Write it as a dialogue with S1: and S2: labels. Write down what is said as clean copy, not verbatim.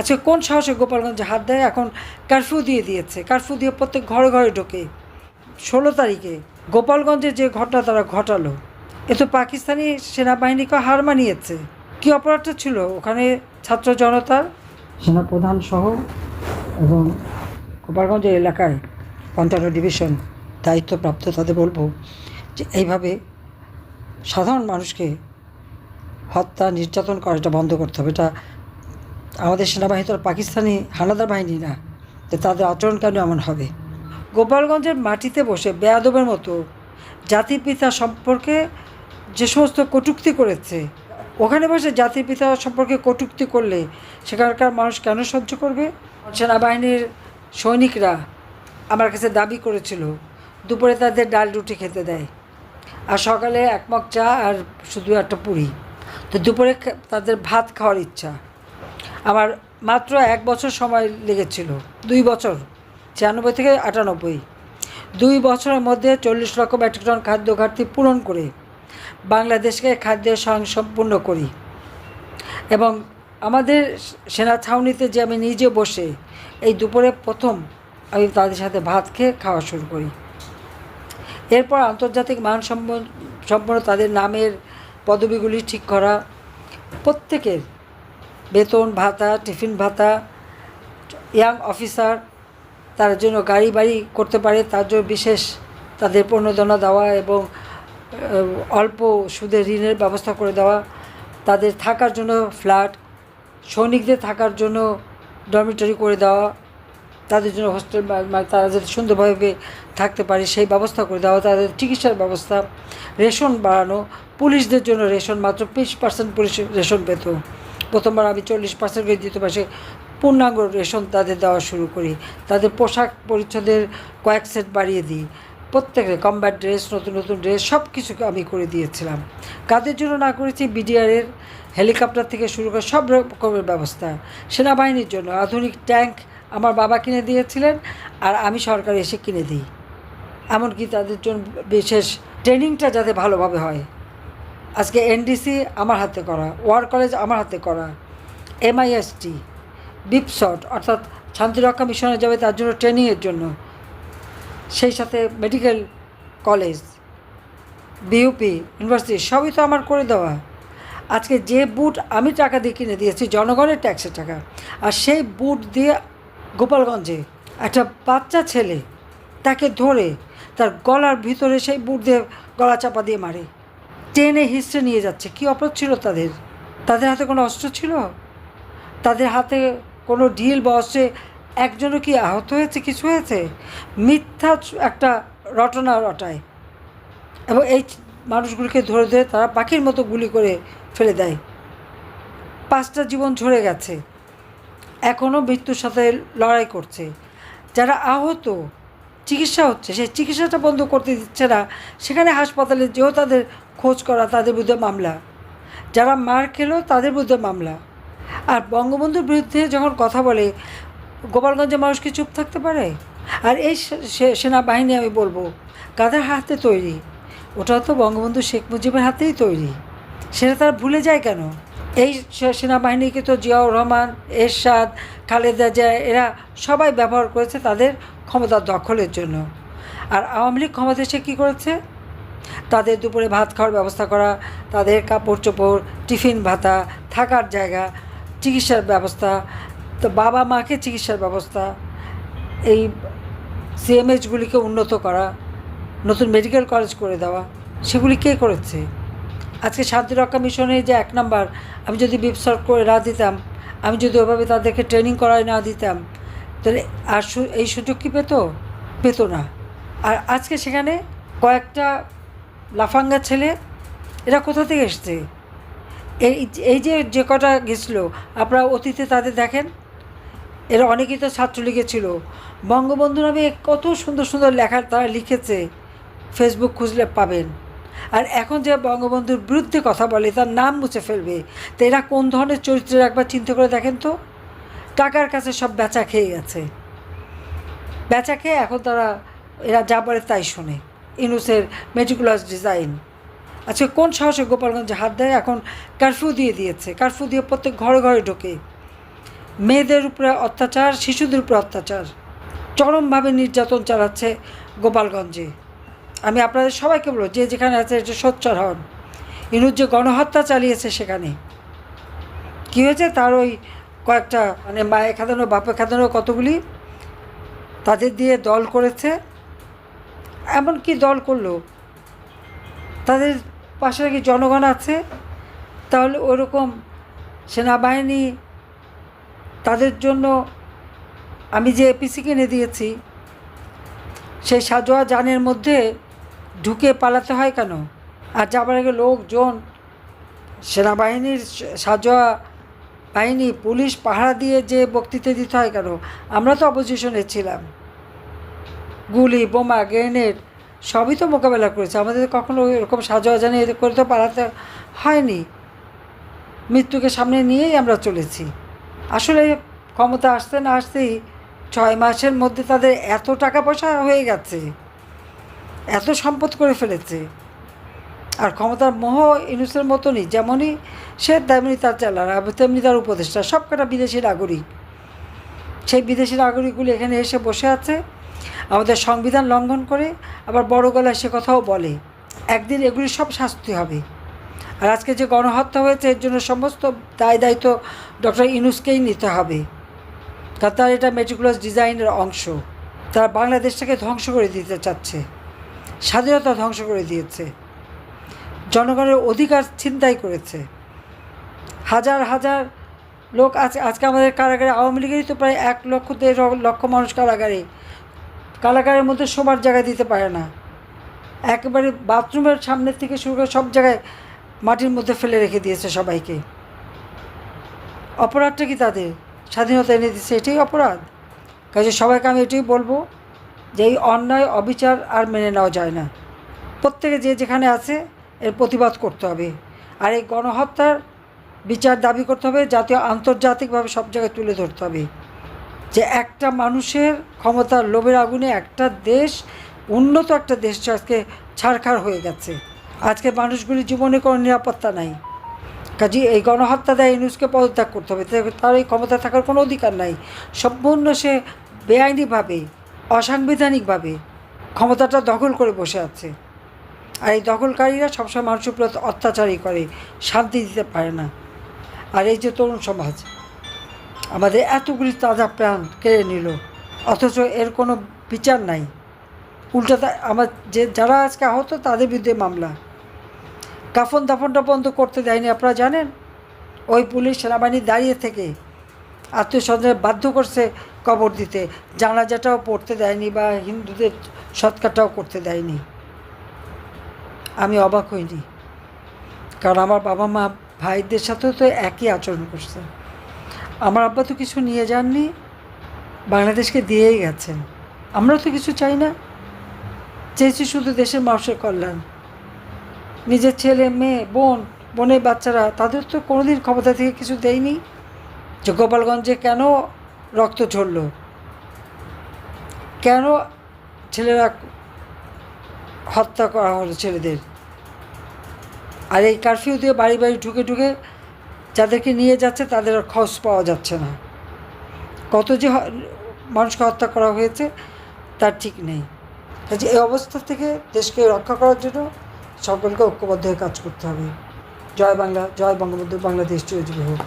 S1: আজকে কোন সাহসে গোপালগঞ্জে হাত দেয়? এখন কারফিউ দিয়ে দিয়েছে, কারফিউ দিয়ে প্রত্যেক ঘরে ঘরে ঢোকে। 16 তারিখে গোপালগঞ্জে যে ঘটনা তারা ঘটালো, এ তো পাকিস্তানি সেনাবাহিনীকে হার মানিয়েছে। কী অপরাধটা ছিল ওখানে? ছাত্র জনতার সেনাপ্রধান সহ এবং গোপালগঞ্জের এলাকায় ৫৫ ডিভিশন দায়িত্বপ্রাপ্ত তাদের বলবো যে এইভাবে সাধারণ মানুষকে হত্যা নির্যাতন করা এটা বন্ধ করতে হবে। এটা আমাদের সেনাবাহিনী তো পাকিস্তানি হানাদার বাহিনী না, যে তাদের আচরণ কেন এমন হবে? গোপালগঞ্জের মাটিতে বসে বেয়াদবের মতো জাতির পিতা সম্পর্কে যে সমস্ত কটূক্তি করেছে, ওখানে বসে জাতির পিতা সম্পর্কে কটূক্তি করলে সেখানকার মানুষ কেন সহ্য করবে? সেনাবাহিনীর সৈনিকরা আমার কাছে দাবি করেছিল দুপুরে তাদের ডাল রুটি খেতে দেয়, আর সকালে এক মগ চা আর শুধু একটা পুরি। তো দুপুরে তাদের ভাত খাওয়ার ইচ্ছা। আমার মাত্র 1 বছর সময় লেগেছিল, 2 বছর, 96 থেকে 98, 2 বছরের মধ্যে 40 লক্ষ মেট্রিক টন খাদ্য ঘাটতি পূরণ করে বাংলাদেশকে খাদ্যের স্বয়ংসম্পূর্ণ করি। এবং আমাদের সেনা ছাউনিতে যে আমি নিজে বসে এই দুপুরে প্রথম আমি তাদের সাথে ভাত খেয়ে খাওয়া শুরু করি। এরপর আন্তর্জাতিক সম্পন্ন তাদের নামের পদবিগুলি ঠিক করা, প্রত্যেকের বেতন ভাতা, টিফিন ভাতা, ইয়াং অফিসার তার জন্য গাড়ি বাড়ি করতে পারে তার জন্য বিশেষ তাদের প্রণোদনা দেওয়া এবং অল্প সুদে ঋণের ব্যবস্থা করে দেওয়া, তাদের থাকার জন্য ফ্ল্যাট, সৈনিকদের থাকার জন্য ডরমিটরি করে দেওয়া, তাদের জন্য হোস্টেল, তারা যাতে সুন্দরভাবে থাকতে পারে সেই ব্যবস্থা করে দেওয়া, তাদের চিকিৎসার ব্যবস্থা, রেশন বাড়ানো। পুলিশদের জন্য রেশন মাত্র 20% পুলিশ রেশন পেত, প্রথমবার আমি 40% করে দিতে পারি, পূর্ণাঙ্গ রেশন তাদের দেওয়া শুরু করি। তাদের পোশাক পরিচ্ছদের কয়েক সেট বাড়িয়ে দিই, প্রত্যেকের কমব্যাট ড্রেস, নতুন নতুন ড্রেস সব কিছুকে আমি করে দিয়েছিলাম। কাদের জন্য না করেছি? বিডিআরের হেলিকপ্টার থেকে শুরু করে সব রকমের ব্যবস্থা। সেনাবাহিনীর জন্য আধুনিক ট্যাঙ্ক আমার বাবা কিনে দিয়েছিলেন, আর আমি সরকার এসে কিনে দিই। এমনকি তাদের জন্য বিশেষ ট্রেনিংটা যাতে ভালোভাবে হয়। আজকে এনডিসি আমার হাতে করা, ওয়ার কলেজ আমার হাতে করা, MIST, বিপসট অর্থাৎ শান্তিরক্ষা মিশনে যাবে তার জন্য ট্রেনিংয়ের জন্য, সেই সাথে মেডিকেল কলেজ, বিউপি, ইউনিভার্সিটি সবই তো আমার করে দেওয়া। আজকে যে বুট আমি টাকা দিয়ে কিনে দিয়েছি, জনগণের ট্যাক্সের টাকা, আর সেই বুট দিয়ে গোপালগঞ্জে একটা বাচ্চা ছেলে তাকে ধরে তার গলার ভিতরে সেই বুট দিয়ে গলা চাপা দিয়ে মারে, টেনে হিস্ট্রে নিয়ে যাচ্ছে। কী অপরাধ ছিল তাদের? তাদের হাতে কোনো অস্ত্র ছিল? তাদের হাতে কোনো ঢিল বা অস্ত্রে একজনও কি আহত হয়েছে, কিছু হয়েছে? মিথ্যা একটা রটনা রটায় এবং এই মানুষগুলিকে ধরে ধরে তারা পাখির মতো গুলি করে ফেলে দেয়। 5টা জীবন ঝরে গেছে, এখনও মৃত্যুর সাথে লড়াই করছে। যারা আহত, চিকিৎসা হচ্ছে, সেই চিকিৎসাটা বন্ধ করতে দিচ্ছে না, সেখানে হাসপাতালে যেও তাদের খোঁজ করা, তাদের বিরুদ্ধে মামলা। যারা মার খেলো তাদের বিরুদ্ধে মামলা। আর বঙ্গবন্ধুর বিরুদ্ধে যখন কথা বলে, গোপালগঞ্জের মানুষ কি চুপ থাকতে পারে? আর এই সেনাবাহিনী আমি বলবো কাদের হাতে তৈরি? ওটা তো বঙ্গবন্ধু শেখ মুজিবের হাতেই তৈরি। সেটা তারা ভুলে যায় কেন? এই সেনাবাহিনীকে তো জিয়াউর রহমান, এরশাদ, খালেদা জিয়া এরা সবাই ব্যবহার করেছে তাদের ক্ষমতা দখলের জন্য। আর আওয়ামী লীগ ক্ষমতা এসে কী করেছে? তাদের দুপুরে ভাত খাওয়ার ব্যবস্থা করা, তাদের কাপড় চোপড়, টিফিন ভাতা, থাকার জায়গা, চিকিৎসার ব্যবস্থা, তো বাবা মাকে চিকিৎসার ব্যবস্থা, এই CMHগুলিকে উন্নত করা, নতুন মেডিকেল কলেজ করে দেওয়া, সেগুলি কে করেছে? আজকে শান্তিরক্ষা মিশনে যে 1 নাম্বার, আমি যদি বিপসট করে না দিতাম, আমি যদি ওভাবে তাদেরকে ট্রেনিং করায় না দিতাম, তাহলে আর এই সুযোগ কি পেত না। আর আজকে সেখানে কয়েকটা লাফাঙ্গা ছেলে, এরা কোথা থেকে এসছে? এই যে কটা গেছিলো, আপনারা অতীতে তাদের দেখেন, এরা অনেকেই তো ছাত্রলীগে ছিল। বঙ্গবন্ধু নামে কত সুন্দর সুন্দর লেখা তারা লিখেছে, ফেসবুক খুঁজলে পাবেন। আর এখন যে বঙ্গবন্ধুর বিরুদ্ধে কথা বলে, তার নাম মুছে ফেলবে, তো এরা কোন ধরনের চরিত্রের একবার চিন্তা করে দেখেন তো। টাকার কাছে সব বেচা খেয়ে গেছে, বেচা খেয়ে এখন তারা এরা যা বলে তাই শোনে। ইউনূসের মেটিকুলাস ডিজাইন। আজকে কোন সাহসে গোপালগঞ্জে হাত দেয়? এখন কারফিউ দিয়ে দিয়েছে, কারফিউ দিয়ে প্রত্যেক ঘরে ঘরে ঢোকে। মেয়েদের উপরে অত্যাচার, শিশুদের উপরে অত্যাচার, চরমভাবে নির্যাতন চালাচ্ছে গোপালগঞ্জে। আমি আপনাদের সবাইকে বলবো, যে যেখানে আছে এটা সোচ্চার হন। ইনুস যে গণহত্যা চালিয়েছে, সেখানে কী হয়েছে, তার ওই কয়েকটা মানে মায়ে খাদানো বাপে খাদানো কতগুলি তাদের দিয়ে দল করেছে। এমন কি দল করলো, তাদের পাশে নাকি জনগণ আছে, তাহলে ওরকম সেনাবাহিনী তাদের জন্য আমি যে এপিসি কিনে দিয়েছি, সেই সাজোয়া যানের মধ্যে ঢুকে পালাতে হয় কেন? আর যাবার আগে লোকজন, সেনাবাহিনীর সাজোয়া বাহিনী, পুলিশ পাহারা দিয়ে যে বক্তৃতা দিতে হয় কেন? আমরা তো অপোজিশনে ছিলাম, গুলি বোমা গ্রেনেড সবই তো মোকাবেলা করেছে, আমাদের কখনো এরকম সাজোয়া জানি করে তো পালাতে হয়নি। মৃত্যুকে সামনে নিয়েই আমরা চলেছি। আসলে ক্ষমতা আসতে না আসতেই 6 মাসের মধ্যে তাদের এত টাকা পয়সা হয়ে গেছে, এত সম্পদ করে ফেলেছে। আর ক্ষমতার মোহ ইউনূসের মতনই, যেমনই সে তেমনি তার চেলারা, তেমনি তার উপদেষ্টা, সব কটা বিদেশি নাগরিক। সেই বিদেশি নাগরিকগুলি এখানে এসে বসে আছে আমাদের সংবিধান লঙ্ঘন করে, আবার বড় গলায় সে কথাও বলে। একদিন এগুলি সব শাস্তি হবে। আর আজকে যে গণহত্যা হয়েছে, এর জন্য সমস্ত দায়িত্ব ডক্টর ইউনূসকেই নিতে হবে, কারণ তার এটা মেটিকুলাস ডিজাইনের অংশ। তারা বাংলাদেশটাকে ধ্বংস করে দিতে চাচ্ছে, স্বাধীনতা ধ্বংস করে দিয়েছে, জনগণের অধিকার ছিনতাই করেছে। হাজার হাজার লোক আছে আজকে আমাদের কারাগারে। আওয়ামী লীগেরই তো প্রায় 1-1.5 লক্ষ মানুষ কারাগারের মধ্যে শোবার জায়গা দিতে পারে না। একেবারে বাথরুমের সামনের থেকে শুরু করে সব জায়গায় মাটির মধ্যে ফেলে রেখে দিয়েছে সবাইকে। অপরাধটা কি তাদের? স্বাধীনতা এনে দিচ্ছে, এটাই অপরাধ। কাজে সবাইকে আমি এটাই বলবো যে এই অন্যায় অবিচার আর মেনে নেওয়া যায় না। প্রত্যেকে যে যেখানে আছে এর প্রতিবাদ করতে হবে। আর এই গণহত্যার বিচার দাবি করতে হবে, জাতীয় আন্তর্জাতিকভাবে সব জায়গায় তুলে ধরতে হবে যে একটা মানুষের ক্ষমতার লোভের আগুনে একটা দেশ, উন্নত একটা দেশ আজকে ছারখার হয়ে গেছে। আজকে মানুষগুলির জীবনে কোনো নিরাপত্তা নাই। কাজে এই গণহত্যা দেয় ইউনূসকে পদত্যাগ করতে হবে। তার এই ক্ষমতা থাকার কোনো অধিকার নাই। সম্পূর্ণ সে বেআইনিভাবে, অসাংবিধানিকভাবে ক্ষমতাটা দখল করে বসে আছে। আর এই দখলকারীরা সবসময় মানুষের উপর অত্যাচারই করে, শান্তি দিতে পারে না। আর এই যে তরুণ সমাজ আমাদের এতগুলি তাজা প্রাণ কেড়ে নিল, অথচ এর কোনো বিচার নাই। উল্টা আমার যারা আজকে আহত তাদের বিরুদ্ধে মামলা। কাফন দাফনটা বন্ধ করতে দেয়নি, আপনারা জানেন। ওই পুলিশ সেনাবাহিনী দাঁড়িয়ে থেকে আত্মীয় স্বজনের বাধ্য করছে কবর দিতে, জানাজাটাও পড়তে দেয়নি বা হিন্দুদের সৎকারটাও করতে দেয়নি। আমি অবাক হইনি, কারণ আমার বাবা মা ভাইদের সাথেও তো একই আচরণ করছে। আমার আব্বা তো কিছু নিয়ে যাননি, বাংলাদেশকে দিয়েই গেছেন। আমরা তো কিছু চাই না, চেয়েছি শুধু দেশের মানুষের কল্যাণ। নিজের ছেলে মেয়ে বোনের বাচ্চারা, তাদের তো কোনোদিন ক্ষমতা থেকে কিছু দেয়নি। যে গোপালগঞ্জে কেন রক্ত ঝরল, কেন ছেলেরা হত্যা করা হলো ছেলেদের। আর এই কারফিউ দিয়ে বাড়ি বাড়ি ঢুকে ঢুকে যাদেরকে নিয়ে যাচ্ছে তাদের আর খোঁজ পাওয়া যাচ্ছে না। কত যে মানুষকে হত্যা করা হয়েছে তার ঠিক নেই। কাজে এই অবস্থা থেকে দেশকে রক্ষা করার জন্য সকলকে ঐক্যবদ্ধ হয়ে কাজ করতে হবে। জয় বাংলা, জয় বঙ্গবন্ধু, বাংলাদেশ চিরজীবী হোক।